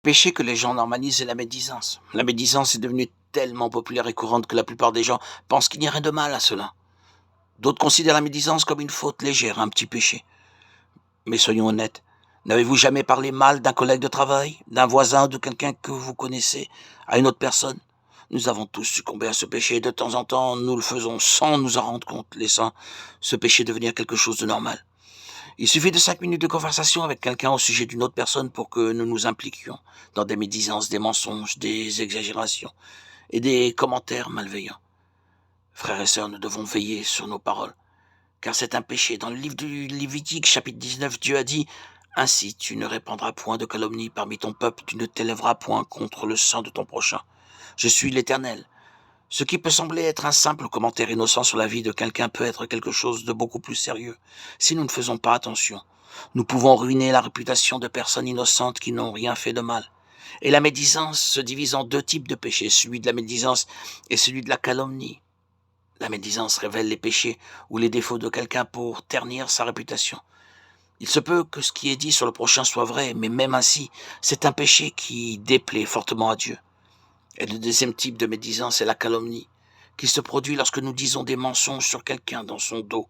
péché que les gens normalisent est la médisance. La médisance est devenue tellement populaire et courante que la plupart des gens pensent qu'il n'y a rien de mal à cela. D'autres considèrent la médisance comme une faute légère, un petit péché. Mais soyons honnêtes, n'avez-vous jamais parlé mal d'un collègue de travail, d'un voisin ou de quelqu'un que vous connaissez à une autre personne? Nous avons tous succombé à ce péché et de temps en temps nous le faisons sans nous en rendre compte, laissant ce péché devenir quelque chose de normal. Il suffit de 5 minutes de conversation avec quelqu'un au sujet d'une autre personne pour que nous nous impliquions dans des médisances, des mensonges, des exagérations et des commentaires malveillants. Frères et sœurs, nous devons veiller sur nos paroles, car c'est un péché. Dans le livre du Lévitique, chapitre 19, Dieu a dit: Ainsi tu ne répandras point de calomnie parmi ton peuple, tu ne t'élèveras point contre le sang de ton prochain. Je suis l'Éternel. Ce qui peut sembler être un simple commentaire innocent sur la vie de quelqu'un peut être quelque chose de beaucoup plus sérieux. Si nous ne faisons pas attention, nous pouvons ruiner la réputation de personnes innocentes qui n'ont rien fait de mal. Et la médisance se divise en deux types de péchés, celui de la médisance et celui de la calomnie. La médisance révèle les péchés ou les défauts de quelqu'un pour ternir sa réputation. Il se peut que ce qui est dit sur le prochain soit vrai, mais même ainsi, c'est un péché qui déplaît fortement à Dieu. Et le deuxième type de médisance est la calomnie, qui se produit lorsque nous disons des mensonges sur quelqu'un dans son dos.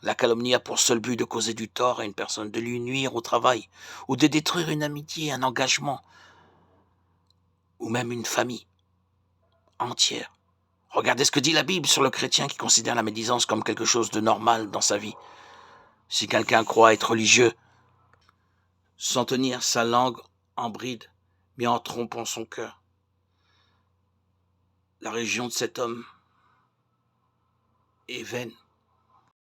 La calomnie a pour seul but de causer du tort à une personne, de lui nuire au travail, ou de détruire une amitié, un engagement, ou même une famille entière. Regardez ce que dit la Bible sur le chrétien qui considère la médisance comme quelque chose de normal dans sa vie. Si quelqu'un croit être religieux, sans tenir sa langue en bride, mais en trompant son cœur, la religion de cet homme est vaine.